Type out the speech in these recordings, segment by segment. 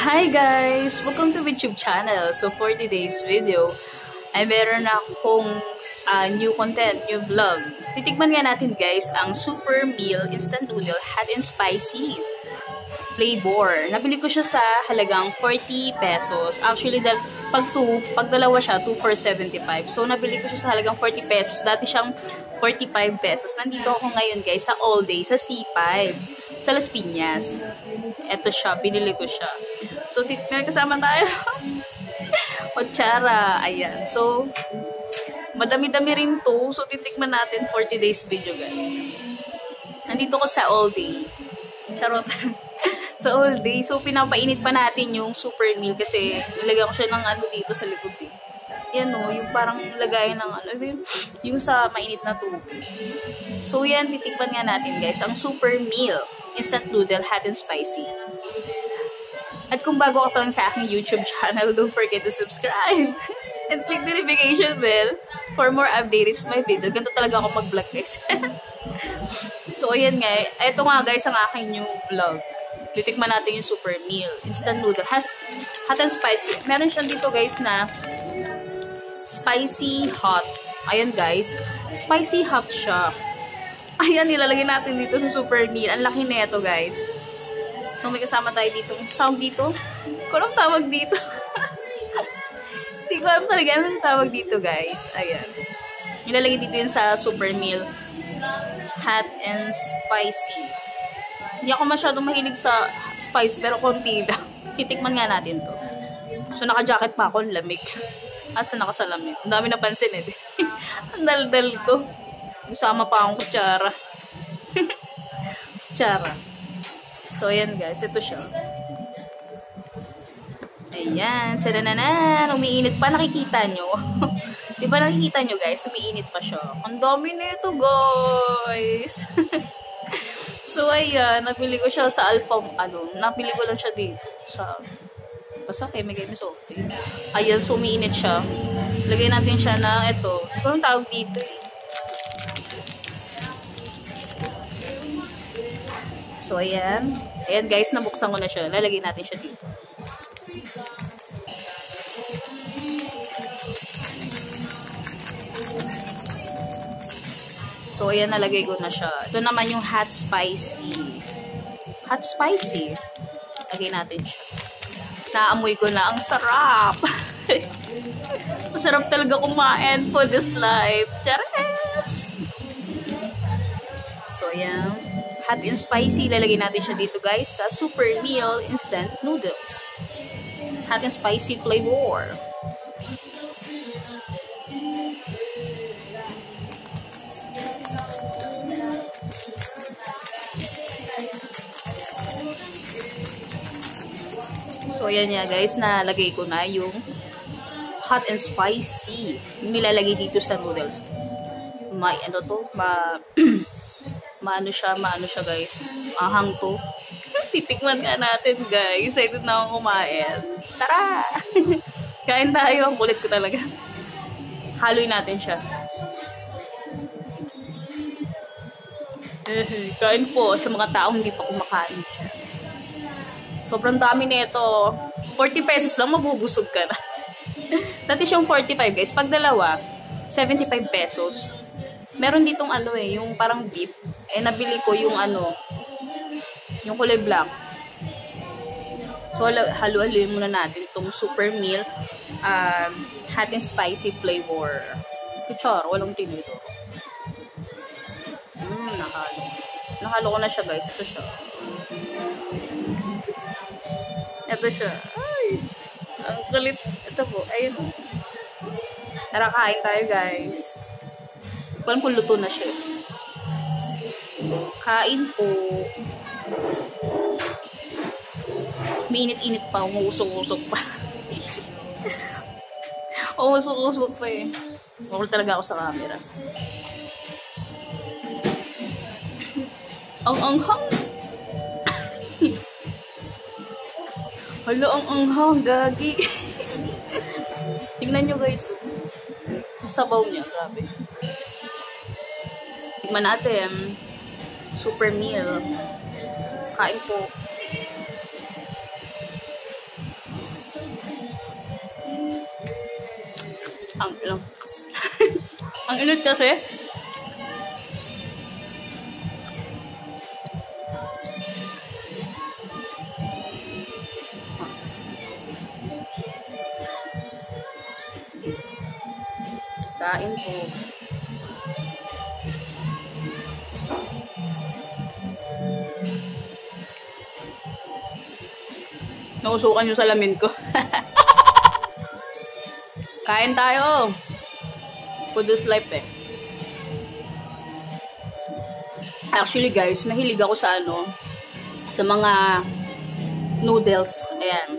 Hi guys! Welcome to my YouTube channel. So for today's video, ay meron akong new content, new vlog. Titikman nga natin guys ang Super Meal Instant Noodle Hot and Spicy flavor. Nabili ko siya sa halagang 40 pesos. Actually, pag dalawa siya, 2 for 75. So nabili ko siya sa halagang 40 pesos. Dati siyang 45 pesos. Nandito ako ngayon guys sa All Day, sa C5, sa Las Piñas. Eto siya, binili ko siya. So, may kasama tayo. Kutsara, ayan. So, madami-dami rin to. So, titikman natin for today's video guys. Nandito ko sa All Day. Charot. Sa All Day. So, pinapainit pa natin yung super meal kasi nilagyan ko siya ng ano dito sa likod eh. Yan o, yung parang lagayan ng ano, yung sa mainit na tubig. So, yan, titikman nga natin guys. Ang Super Meal Instant Noodle Hot and Spicy. At kung bago ka pa lang sa aking YouTube channel, don't forget to subscribe. And click the notification bell for more updates my video. Ganito talaga ako mag-vlog guys. So, ayan nga. Ito nga guys ang aking new vlog. Titikman natin yung Super Meal Instant Noodle Hot and Spicy. Meron siya dito guys na spicy hot. Ayan guys. Spicy hot siya. Ayan, nilalagay natin dito sa Super Meal. Ang laki na ito guys. So, may kasama tayo dito. Tawag dito? Anong tawag dito? Hindi ko alam talaga anong tawag dito guys. Ayan. Nilalagay dito yun sa Super Meal Hot and Spicy. Hindi ako masyadong mahilig sa spice pero konti lang. Titikman nga natin to. So, naka-jacket pa ako. Lamig. Asa nakasalamit. Ang dami napansin eh. Ang daldal ko. Usama pa akong kutsara. Kutsara. So, ayan guys. Ito siya. Ayan. Tadananan. Umiinit pa. Nakikita nyo. Diba nakikita nyo guys? Umiinit pa siya. Ang dami na ito guys. So, ayan. Napili ko siya sa Alpha. Napili ko lang siya dito. Sa basta kay Megay Misote. Ayan, so umiinit siya. Lagay natin siya na ito. Anong tawag dito eh? So, ayan. Ayan guys, nabuksan ko na siya. Lalagay natin siya dito. So, ayan, nalagay ko na siya. Ito naman yung hot spicy. Hot spicy. Lagay natin siya. Naamoy ko na. Ang sarap! Masarap talaga kumain for this life. Chares! So, ayan. Hot and spicy. Lalagay natin siya dito, guys, sa Super Meal Instant Noodles. Hot and spicy flavor. So, ayan nga guys, nalagay ko na yung hot and spicy. Yung nilalagay dito sa noodles. May ano to, maano siya guys. Ahang to. Titikman nga natin guys. Excited na akong kumain. Tara! Kain tayo. Ang kulit ko talaga. Haluin natin siya. Kain po sa mga taong hindi pa kumakain siya. Sobrang dami nito. 40 pesos lang, mabubusog ka na. Dati siyang 45 guys. Pag dalawa, 75 pesos. Meron ditong ano eh, yung parang beef. Eh, nabili ko yung ano, yung kulay black. So, halu-haluin muna natin itong Super Meal hot and spicy flavor. Kutsara, walang tinito. Nakalo. Nakalo ko na siya guys. Ito siya. Ito siya. Ay! Ang kulit. Ito po. Ayun. Tara, kain tayo, guys. Parang kung luto na siya. Kain po. Mainit-init pa. Umusok-usok pa. Umusok-usok pa eh. Makul talaga ako sa camera. Ang anghang. Hala, ang anghang, gagi. Tingnan nyo guys. Ang sabaw niya, grabe. Tingnan natin. Super Meal. Kain po. ano. Ang init kasi. Kain po. Nausukan yung salamin ko. Kain tayo. Food is life eh. Actually guys, mahilig ako sa ano, sa mga noodles. Ayan.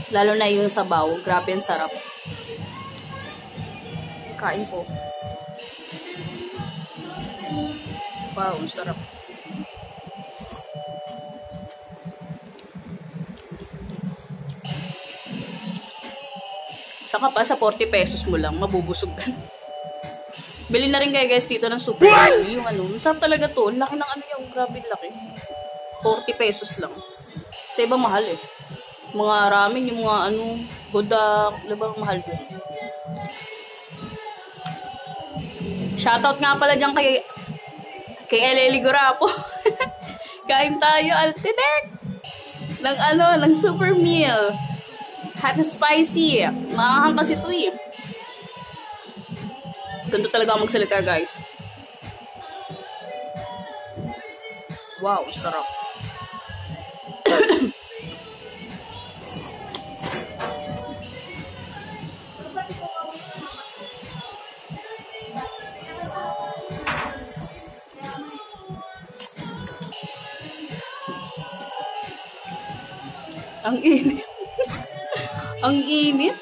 Lalo na yung sabaw. Grabe ang sarap. Kain po. Wow, ang sarap. Saka pa sa 40 pesos mo lang, mabubusog ka. Bili na rin kayo guys dito ng super. Yung ano, masarap talaga to. Ang laki ng ano yung grabe laki. 40 pesos lang. Sa iba mahal eh. Mga ramen, yung mga ano, budak, diba mahal din. Shoutout nga pala dyan kay Eleli Gurapo. Kain tayo, Ultimate! Ng ano, ng super meal. Hot and spicy. Makakahang kasi ito eh. Ganito talaga magsalita guys. Wow, sarap. Ang init. Ang init.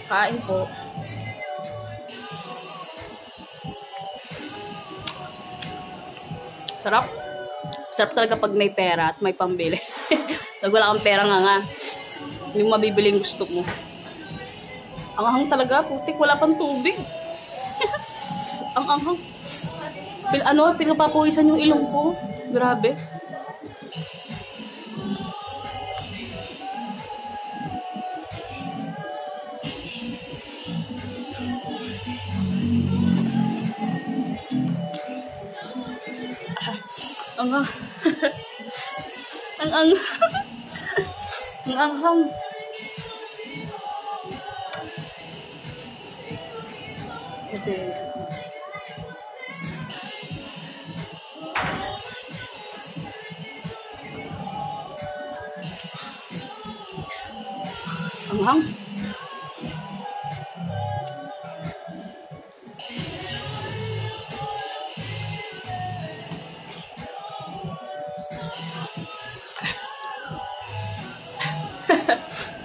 Kain po. Sarap. Sarap talaga pag may pera at may pambili. Pag wala kang pera nga. Yung mabibiling gusto mo. Ang anghang talaga, putik, wala pang tubig. Ang anghang. Pinapapuwisan yung ilong ko. Grabe. Ang anghang. Ang anghang. Anghang.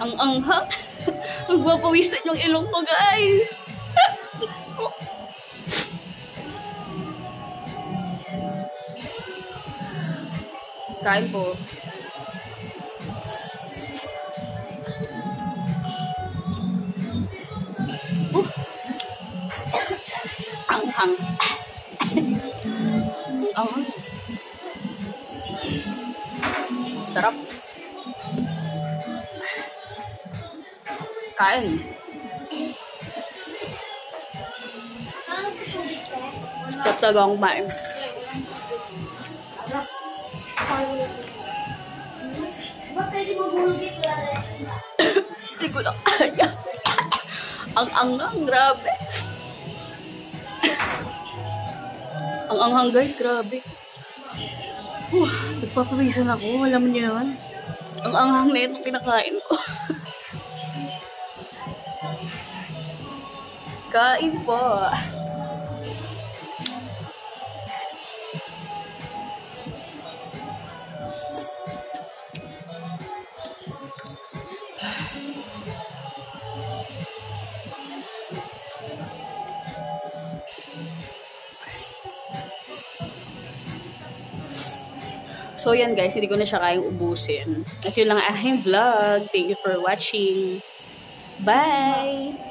Ang anghang. Magpapawisan yung ilong ko, guys. Kain po. Anghang. Anghang. Sarap. Kain. Sarap talaga akong kumain. Hindi ko na kaya. Ang anghang, grabe. Ang anghang guys, grabe. Nagpapawisan ako, alam niyo yun. Ang anghang na itong pinakain ko. Kain po. So yan guys, hindi ko na siya kayang ubusin. At yun lang ang aking vlog. Thank you for watching. Bye!